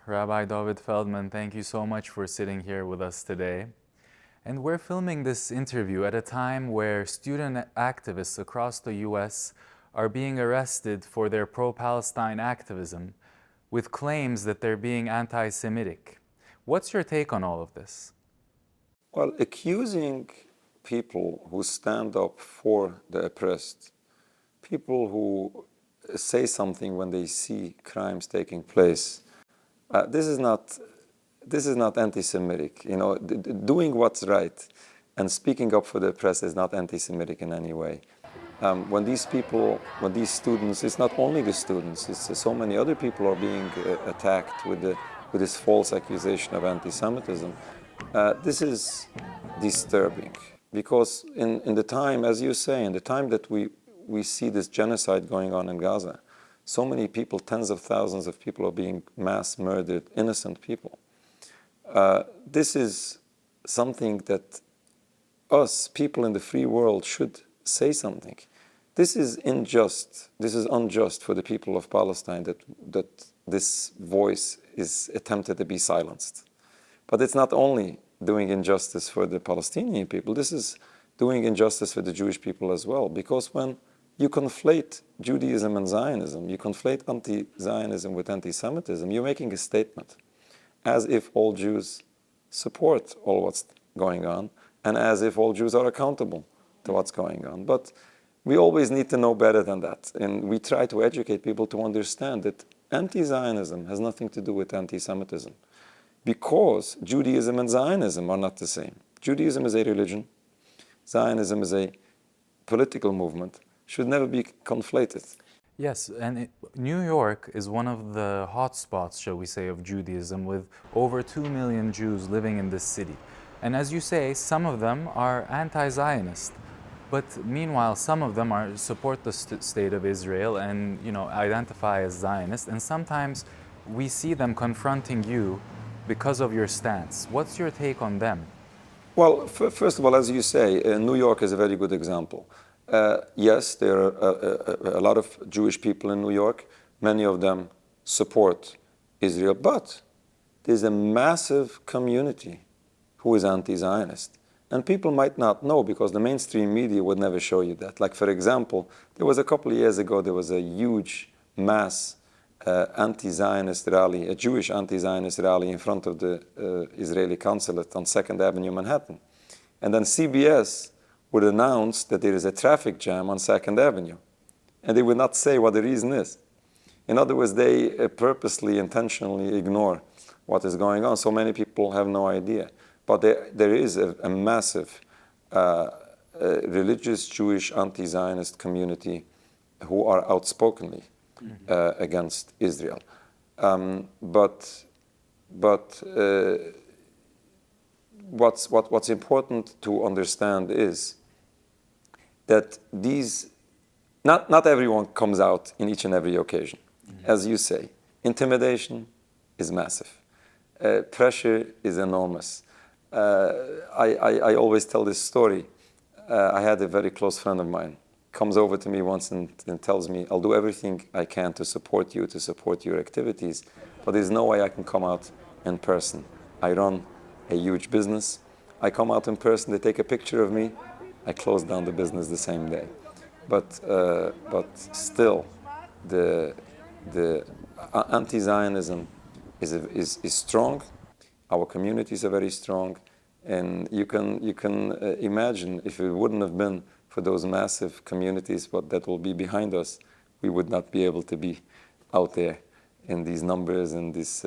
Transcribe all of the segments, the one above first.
Rabbi David Feldman, thank you so much for sitting here with us today. And we're filming this interview at a time where student activists across the US are being arrested for their pro-Palestine activism with claims that they're being anti-Semitic. What's your take on all of this? Well, accusing people who stand up for the oppressed, people who say something when they see crimes taking place, this is not anti-Semitic. Doing what's right and speaking up for the oppressed is not anti-Semitic in any way. When these students, it's not only the students, it's so many other people are being attacked with this false accusation of anti-Semitism. This is disturbing because in the time, as you say, in the time that we see this genocide going on in Gaza, so many people, tens of thousands of people are being mass murdered, innocent people. This is something that us, people in the free world, should say something. This is unjust. This is unjust for the people of Palestine that this voice is attempted to be silenced. But it's not only doing injustice for the Palestinian people, this is doing injustice for the Jewish people as well. Because when you conflate Judaism and Zionism, you conflate anti-Zionism with anti-Semitism, you're making a statement as if all Jews support all what's going on and as if all Jews are accountable to what's going on. But we always need to know better than that. And we try to educate people to understand that anti-Zionism has nothing to do with anti-Semitism, because Judaism and Zionism are not the same. Judaism is a religion. Zionism is a political movement. Should never be conflated. Yes, and New York is one of the hotspots, shall we say, of Judaism, with over 2 million Jews living in this city. And as you say, some of them are anti-Zionist. But meanwhile, some of them support the state of Israel and identify as Zionist. And sometimes we see them confronting you because of your stance. What's your take on them? Well, first of all, as you say, New York is a very good example. Yes, there are a lot of Jewish people in New York. Many of them support Israel. But there's a massive community who is anti-Zionist. And people might not know because the mainstream media would never show you that. Like, for example, there was a couple of years ago, there was a huge mass anti-Zionist rally, a Jewish anti-Zionist rally in front of the Israeli consulate on 2nd Avenue, Manhattan. And then CBS would announce that there is a traffic jam on 2nd Avenue. And they would not say what the reason is. In other words, they purposely, intentionally ignore what is going on. So many people have no idea. But there is a massive religious Jewish anti-Zionist community who are outspokenly against Israel. But what's important to understand is that not everyone comes out in each and every occasion. As you say, intimidation is massive. Pressure is enormous. I always tell this story. I had a very close friend of mine comes over to me once and tells me, I'll do everything I can to support you, to support your activities, but there's no way I can come out in person. I run a huge business. I come out in person, they take a picture of me, I close down the business the same day. But still, the anti-Zionism is strong. Our communities are very strong, and you can imagine if it wouldn't have been for those massive communities that will be behind us, we would not be able to be out there in these numbers and this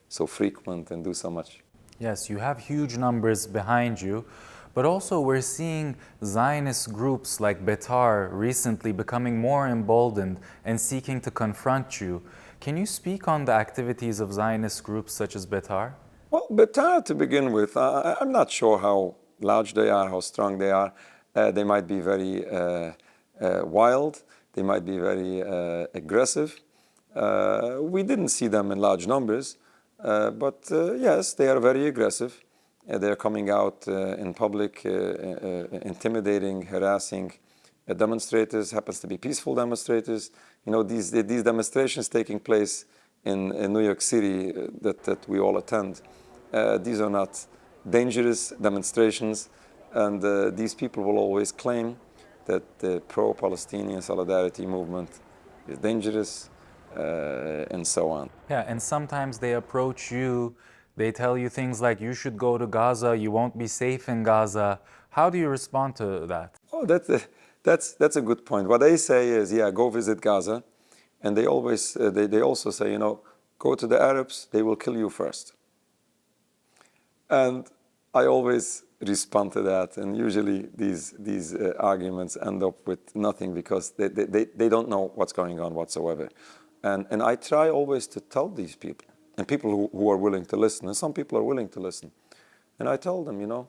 so frequent and do so much. Yes, you have huge numbers behind you, but also we're seeing Zionist groups like Betar recently becoming more emboldened and seeking to confront you. Can you speak on the activities of Zionist groups such as Betar? Well, Betar, to begin with, I'm not sure how large they are, how strong they are. They might be very wild. They might be very aggressive. We didn't see them in large numbers, but yes, they are very aggressive. They're coming out in public, intimidating, harassing demonstrators. Happens to be peaceful demonstrators. These demonstrations taking place in New York City that we all attend. These are not dangerous demonstrations, and these people will always claim that the pro-Palestinian solidarity movement is dangerous, and so on. Yeah, and sometimes they approach you, they tell you things like you should go to Gaza, you won't be safe in Gaza. How do you respond to that? Oh, that's a good point. What they say is, yeah, go visit Gaza, and they always they also say, go to the Arabs, they will kill you first. And I always respond to that, and usually these arguments end up with nothing because they don't know what's going on whatsoever. And I try always to tell these people, and people who are willing to listen, and some people are willing to listen, and I tell them,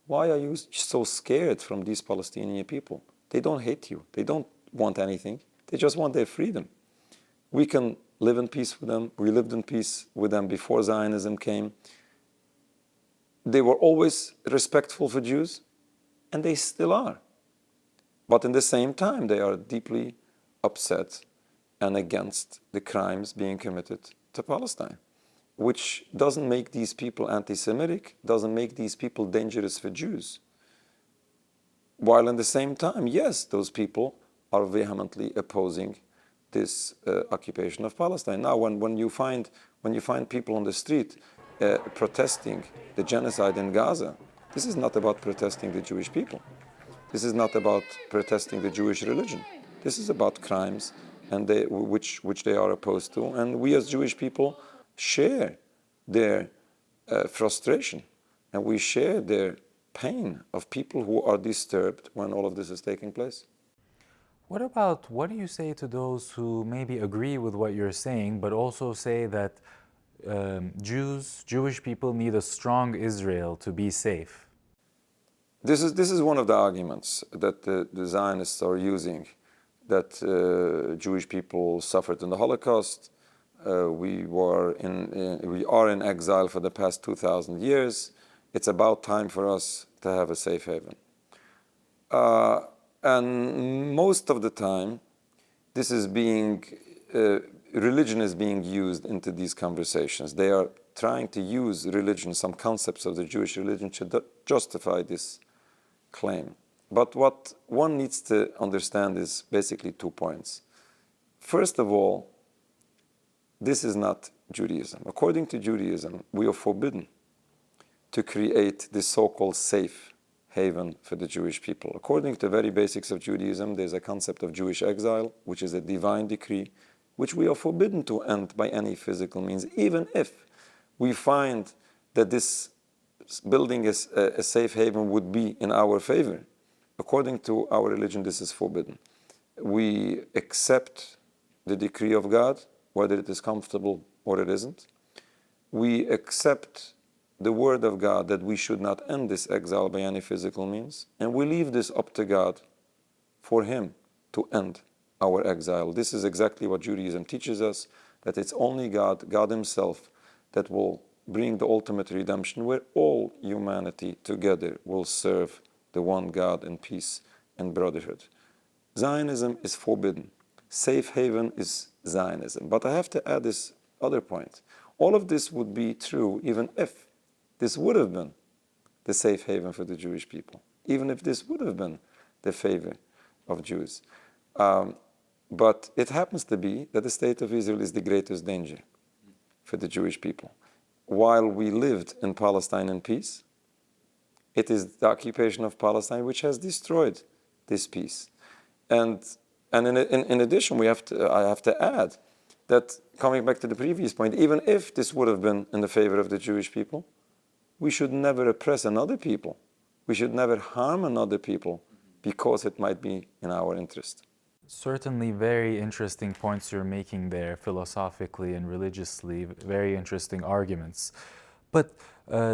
why are you so scared from these Palestinian people? They don't hate you. They don't want anything. They just want their freedom. We can live in peace with them. We lived in peace with them before Zionism came. They were always respectful for Jews, and they still are. But in the same time, they are deeply upset and against the crimes being committed to Palestine, which doesn't make these people anti-Semitic, doesn't make these people dangerous for Jews. While in the same time, yes, those people are vehemently opposing this occupation of Palestine. Now, when you find people on the street protesting the genocide in Gaza, this is not about protesting the Jewish people. This is not about protesting the Jewish religion. This is about crimes and which they are opposed to. And we as Jewish people share their frustration, and we share their pain of people who are disturbed when all of this is taking place. What do you say to those who maybe agree with what you're saying, but also say that Jewish people need a strong Israel to be safe? This is one of the arguments that the Zionists are using, that Jewish people suffered in the Holocaust. We are in exile for the past 2,000 years. It's about time for us to have a safe haven. And most of the time, this is religion is being used into these conversations. They are trying to use religion, some concepts of the Jewish religion, to justify this claim. But what one needs to understand is basically 2 points. First of all, this is not Judaism. According to Judaism, we are forbidden to create this so-called safe haven for the Jewish people. According to the very basics of Judaism, there's a concept of Jewish exile, which is a divine decree, which we are forbidden to end by any physical means, even if we find that this building a safe haven would be in our favor. According to our religion, this is forbidden. We accept the decree of God, whether it is comfortable or it isn't. We accept the word of God that we should not end this exile by any physical means, and we leave this up to God for Him to end our exile. This is exactly what Judaism teaches us, that it's only God Himself, that will bring the ultimate redemption, where all humanity together will serve the one God in peace and brotherhood. Zionism is forbidden. Safe haven is Zionism. But I have to add this other point. All of this would be true even if this would have been the safe haven for the Jewish people, even if this would have been the favor of Jews. But it happens to be that the state of Israel is the greatest danger for the Jewish people. While we lived in Palestine in peace, it is the occupation of Palestine which has destroyed this peace. And in addition, I have to add that, coming back to the previous point, even if this would have been in the favor of the Jewish people, we should never oppress another people. We should never harm another people because it might be in our interest. Certainly very interesting points you're making there, philosophically and religiously, very interesting arguments. But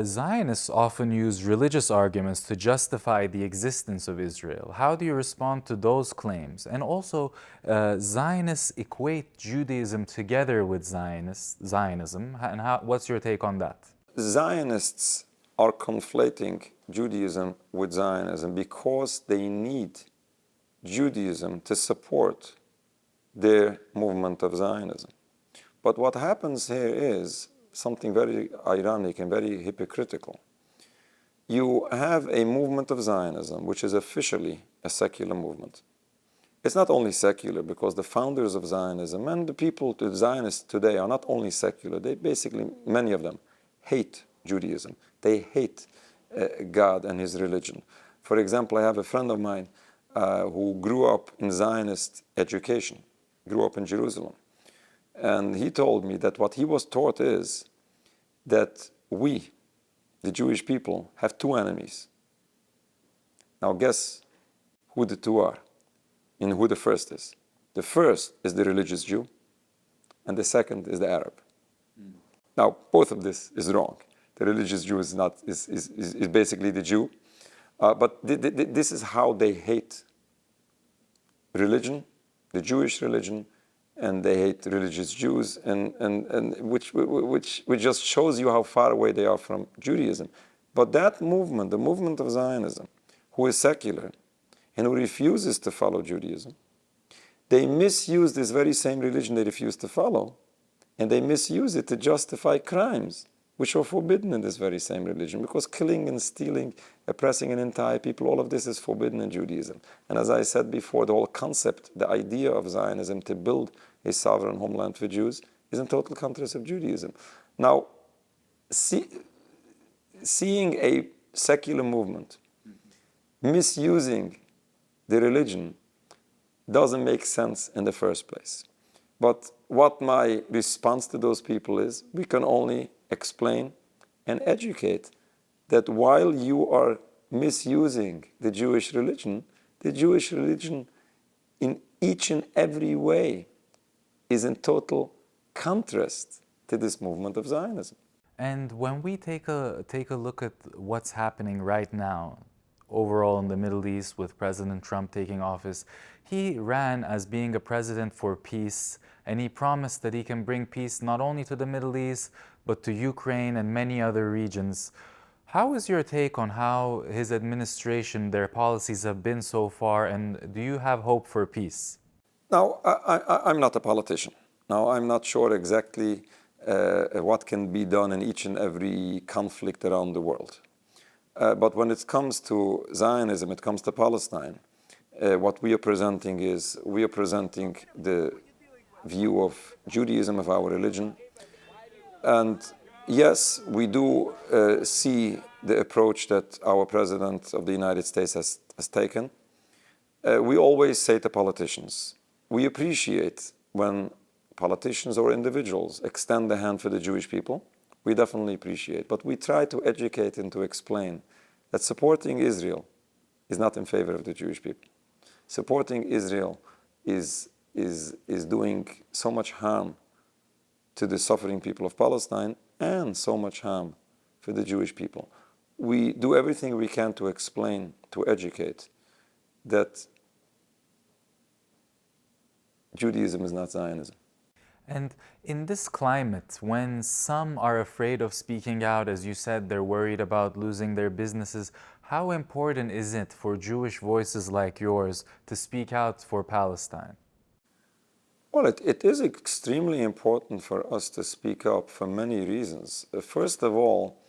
Zionists often use religious arguments to justify the existence of Israel. How do you respond to those claims? And also, Zionists equate Judaism together with Zionism. And what's your take on that? Zionists are conflating Judaism with Zionism because they need Judaism to support their movement of Zionism. But what happens here is something very ironic and very hypocritical. You have a movement of Zionism, which is officially a secular movement. It's not only secular because the founders of Zionism and the Zionists today are not only secular, they basically, many of them, hate Judaism. They hate God and his religion. For example, I have a friend of mine who grew up in Zionist education, grew up in Jerusalem. And he told me that what he was taught is that we, the Jewish people, have two enemies. Now guess who the two are and who the first is. The first is the religious Jew, and the second is the Arab. Now, both of this is wrong. The religious Jew is basically the Jew, but this is how they hate religion, the Jewish religion, and they hate religious Jews, and which just shows you how far away they are from Judaism. But that movement, the movement of Zionism, who is secular and who refuses to follow Judaism, they misuse this very same religion they refuse to follow, and they misuse it to justify crimes which are forbidden in this very same religion, because killing and stealing, oppressing an entire people, all of this is forbidden in Judaism. And as I said before, the whole concept, the idea of Zionism to build a sovereign homeland for Jews is in total contrast of Judaism. Now, seeing a secular movement misusing the religion doesn't make sense in the first place. But what my response to those people is, we can only explain and educate that while you are misusing the Jewish religion in each and every way is in total contrast to this movement of Zionism. And when we take a look at what's happening right now, overall in the Middle East with President Trump taking office, he ran as being a president for peace, and he promised that he can bring peace not only to the Middle East, but to Ukraine and many other regions. How is your take on how his administration, their policies have been so far, and do you have hope for peace? Now, I'm not a politician. Now, I'm not sure exactly what can be done in each and every conflict around the world. But when it comes to Zionism, it comes to Palestine, what we are presenting is, we are presenting the view of Judaism, of our religion. And yes, we do see the approach that our President of the United States has taken. We always say to politicians, we appreciate when politicians or individuals extend the hand for the Jewish people. We definitely appreciate, but we try to educate and to explain that supporting Israel is not in favor of the Jewish people. Supporting Israel is doing so much harm to the suffering people of Palestine and so much harm for the Jewish people. We do everything we can to explain, to educate, that Judaism is not Zionism. And in this climate, when some are afraid of speaking out, as you said, they're worried about losing their businesses, how important is it for Jewish voices like yours to speak out for Palestine? Well, it is extremely important for us to speak up for many reasons. First of all,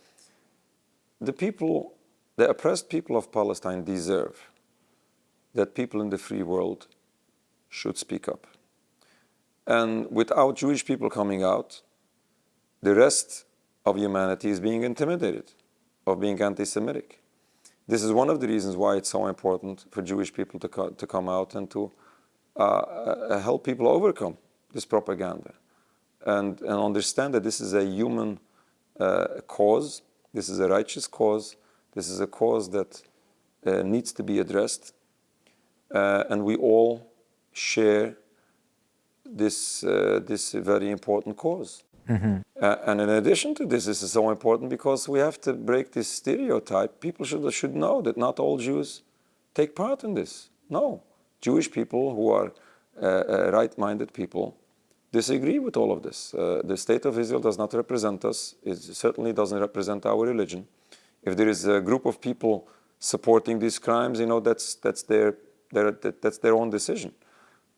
the oppressed people of Palestine deserve that people in the free world should speak up. And without Jewish people coming out, the rest of humanity is being intimidated of being anti-Semitic. This is one of the reasons why it's so important for Jewish people to come out and to help people overcome this propaganda and understand that this is a human cause, this is a righteous cause, this is a cause that needs to be addressed, and we all share this very important cause. Mm-hmm. And in addition to this is so important because we have to break this stereotype. People should know that not all Jews take part in this. No, Jewish people who are right-minded people disagree with all of this. The state of Israel does not represent us. It certainly doesn't represent our religion. If there is a group of people supporting these crimes, that's their own decision.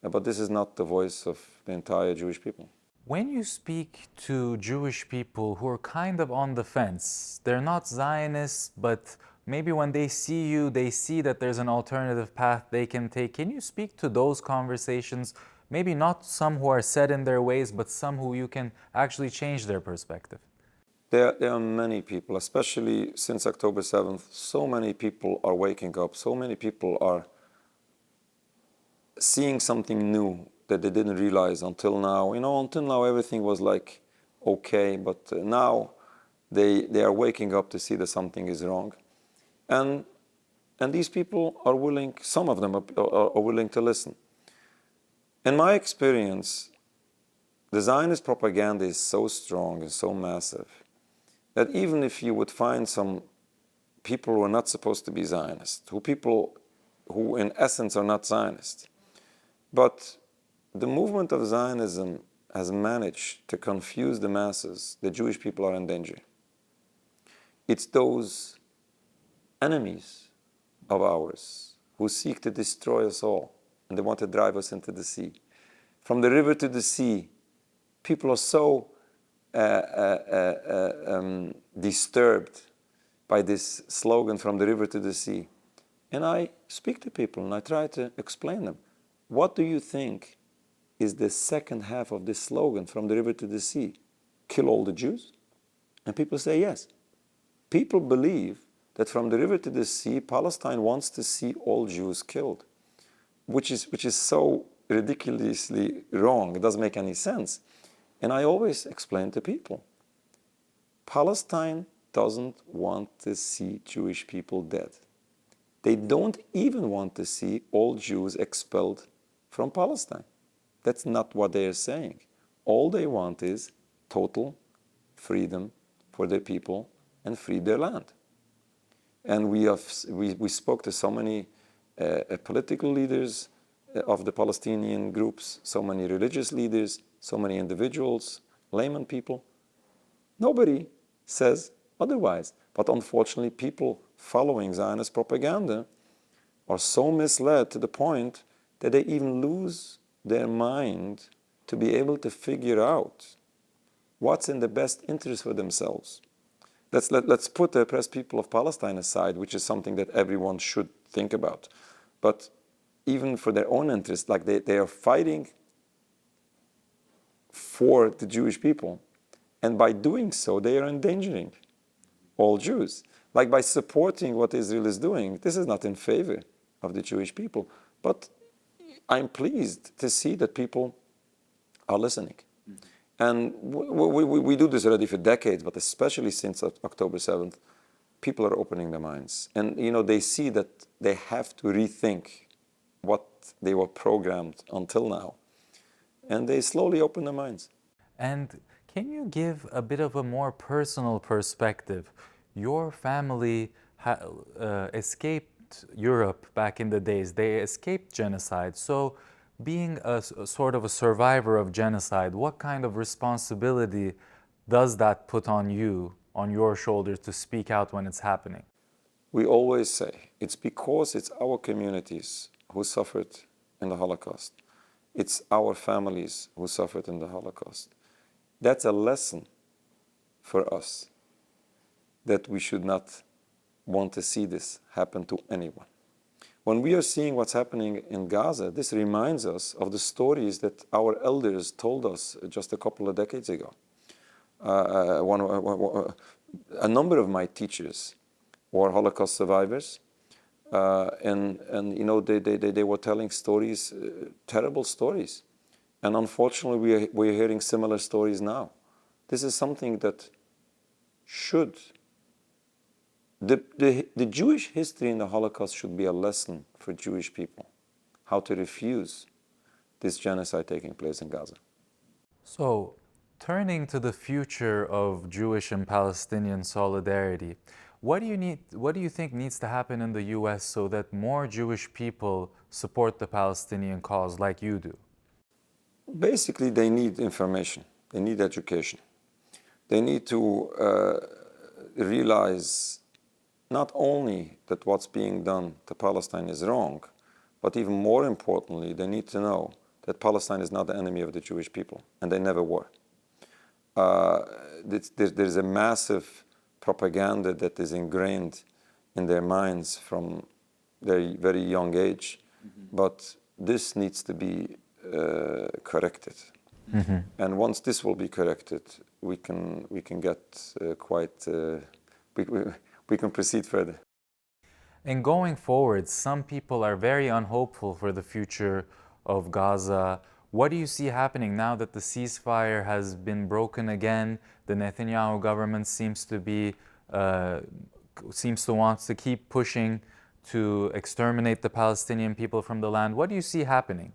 But this is not the voice of the entire Jewish people. When you speak to Jewish people who are kind of on the fence, they're not Zionists, but maybe when they see you, they see that there's an alternative path they can take. Can you speak to those conversations? Maybe not some who are set in their ways, but some who you can actually change their perspective. There are many people, especially since October 7th, so many people are waking up, so many people are seeing something new that they didn't realize until now. Until now everything was like okay, but now they are waking up to see that something is wrong. And these people are willing, some of them are willing to listen. In my experience, the Zionist propaganda is so strong and so massive that even if you would find some people who are not supposed to be Zionists, people who in essence are not Zionists, but the movement of Zionism has managed to confuse the masses, the Jewish people are in danger. It's those enemies of ours who seek to destroy us all, and they want to drive us into the sea. From the river to the sea, people are so disturbed by this slogan, from the river to the sea. And I speak to people and I try to explain them. What do you think is the second half of this slogan, from the river to the sea? Kill all the Jews? And people say yes. People believe that from the river to the sea, Palestine wants to see all Jews killed, which is so ridiculously wrong. It doesn't make any sense. And I always explain to people, Palestine doesn't want to see Jewish people dead. They don't even want to see all Jews expelled from Palestine. That's not what they are saying. All they want is total freedom for their people and free their land. And we spoke to so many political leaders of the Palestinian groups, so many religious leaders, so many individuals, layman people. Nobody says otherwise. But unfortunately, people following Zionist propaganda are so misled to the point that they even lose their mind to be able to figure out what's in the best interest for themselves. Let's put the oppressed people of Palestine aside, which is something that everyone should think about. But even for their own interest, like they are fighting for the Jewish people. And by doing so, they are endangering all Jews. Like by supporting what Israel is doing, this is not in favor of the Jewish people. But I'm pleased to see that people are listening. And we do this already for decades, but especially since October 7th, people are opening their minds. And they see that they have to rethink what they were programmed until now. And they slowly open their minds. And can you give a bit of a more personal perspective? Your family escaped Europe back in the days. They escaped genocide. So being a sort of a survivor of genocide, what kind of responsibility does that put on you, on your shoulders, to speak out when it's happening? We always say it's because it's our communities who suffered in the Holocaust. It's our families who suffered in the Holocaust. That's a lesson for us, that we should not want to see this happen to anyone. When we are seeing what's happening in Gaza, this reminds us of the stories that our elders told us just a couple of decades ago. A number of my teachers were Holocaust survivors, and they were telling stories, terrible stories. And unfortunately, we're hearing similar stories now. This is something that should... The Jewish history in the Holocaust should be a lesson for Jewish people, how to refuse this genocide taking place in Gaza. So, turning to the future of Jewish and Palestinian solidarity, what do you think needs to happen in the US so that more Jewish people support the Palestinian cause like you do? Basically, they need information. They need education. They need to realize not only that what's being done to Palestine is wrong, but even more importantly, they need to know that Palestine is not the enemy of the Jewish people, and they never were. there's a massive propaganda that is ingrained in their minds from their very young age. But this needs to be corrected. And once this will be corrected, we can get we can proceed further. And going forward, some people are very unhopeful for the future of Gaza. What do you see happening now that the ceasefire has been broken again? The Netanyahu government seems to want to keep pushing to exterminate the Palestinian people from the land. What do you see happening?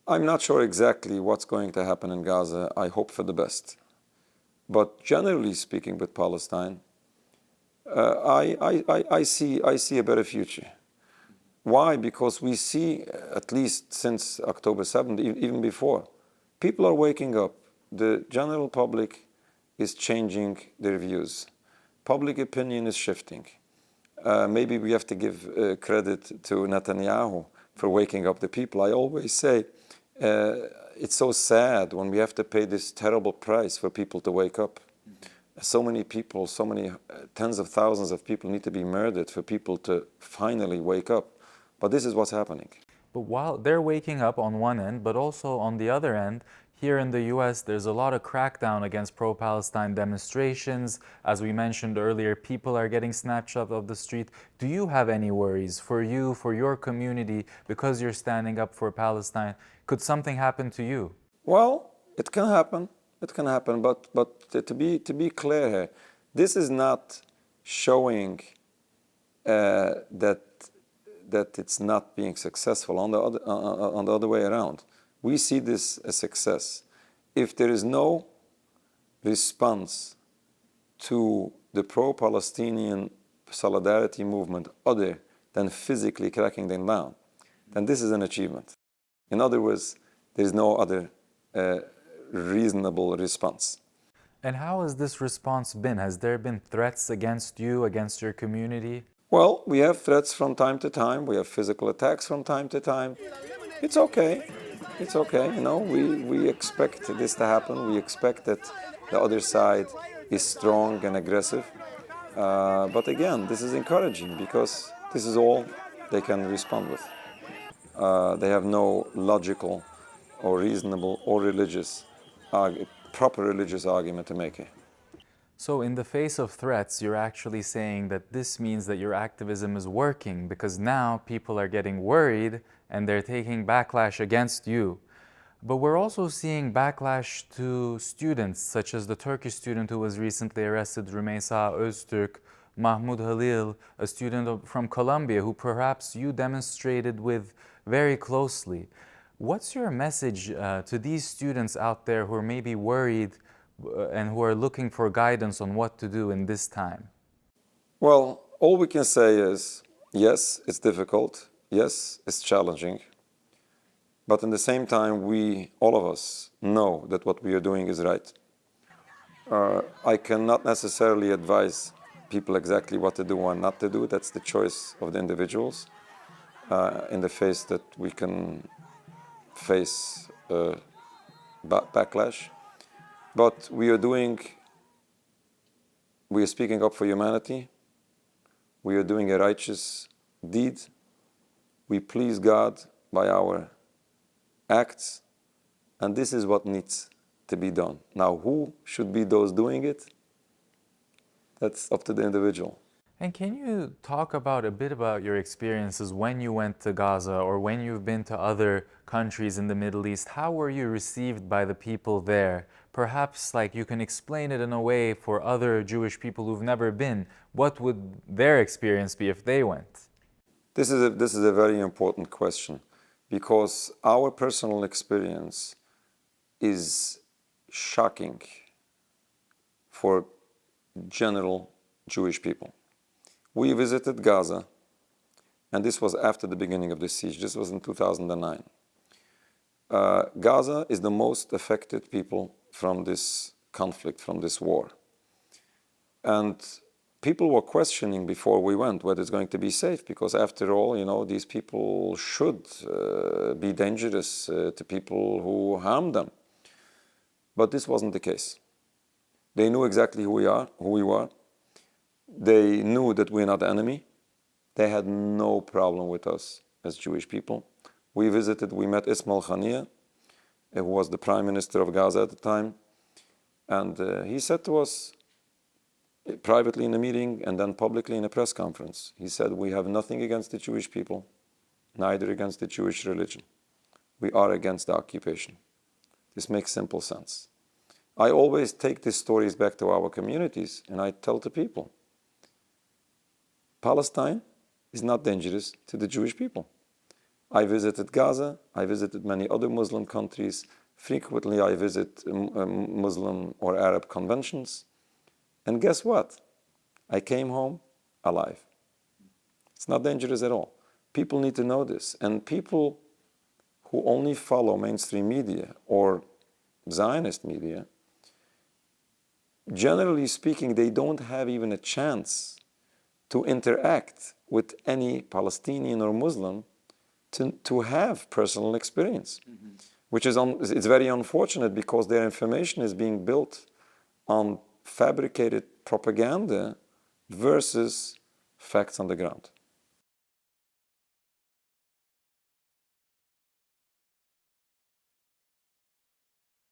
I'm not sure exactly what's going to happen in Gaza. I hope for the best. But generally speaking, with Palestine, I see a better future. Why? Because we see, at least since October 7th, even before, people are waking up. The general public is changing their views. Public opinion is shifting. Maybe we have to give credit to Netanyahu for waking up the people. I always say it's so sad when we have to pay this terrible price for people to wake up. So many people, so many tens of thousands of people need to be murdered for people to finally wake up. But this is what's happening. But while they're waking up on one end, but also on the other end, here in the US, there's a lot of crackdown against pro-Palestine demonstrations. As we mentioned earlier, people are getting snatched up of the street. Do you have any worries for you, for your community, because you're standing up for Palestine? Could something happen to you? Well, it can happen. It can happen. But to be clear here, this is not showing that it's not being successful. On the other way around, we see this as success. If there is no response to the pro-Palestinian solidarity movement other than physically cracking them down, then this is an achievement. In other words, there is no other reasonable response. And how has this response been? Has there been threats against you, against your community? Well, we have threats from time to time. We have physical attacks from time to time. It's okay. It's okay. You know, we expect this to happen. We expect that the other side is strong and aggressive. But again, this is encouraging because this is all they can respond with. They have no logical or reasonable or proper religious argument to make here. So in the face of threats, you're actually saying that this means that your activism is working because now people are getting worried and they're taking backlash against you. But we're also seeing backlash to students, such as the Turkish student who was recently arrested, Rümeysa Öztürk, Mahmoud Halil, a student from Colombia who perhaps you demonstrated with very closely. What's your message to these students out there who are maybe worried and who are looking for guidance on what to do in this time? Well, all we can say is, yes, it's difficult. Yes, it's challenging. But at the same time, all of us, know that what we are doing is right. I cannot necessarily advise people exactly what to do or not to do. That's the choice of the individuals in the face that we can face backlash. But we are speaking up for humanity. We are doing a righteous deed. We please God by our acts, and this is what needs to be done. Now, who should be those doing it? That's up to the individual. And can you talk a bit about your experiences when you went to Gaza or when you've been to other countries in the Middle East? How were you received by the people there? Perhaps you can explain it in a way for other Jewish people who've never been. What would their experience be if they went? This is a very important question because our personal experience is shocking for general Jewish people. We visited Gaza, and this was after the beginning of the siege. This was in 2009. Gaza is the most affected people from this conflict, from this war. And people were questioning before we went whether it's going to be safe, because after all, these people should be dangerous to people who harm them. But this wasn't the case. They knew exactly who we were. They knew that we're not the enemy. They had no problem with us as Jewish people. We met Ismail Haniyeh, who was the prime minister of Gaza at the time, and he said to us privately in a meeting and then publicly in a press conference, he said, we have nothing against the Jewish people, neither against the Jewish religion. We are against the occupation. This makes simple sense. I always take these stories back to our communities and I tell the people, Palestine is not dangerous to the Jewish people. I visited Gaza, I visited many other Muslim countries. Frequently I visit Muslim or Arab conventions. And guess what? I came home alive. It's not dangerous at all. People need to know this. And people who only follow mainstream media or Zionist media, generally speaking, they don't have even a chance to interact with any Palestinian or Muslim to have personal experience, which is it's very unfortunate because their information is being built on fabricated propaganda versus facts on the ground.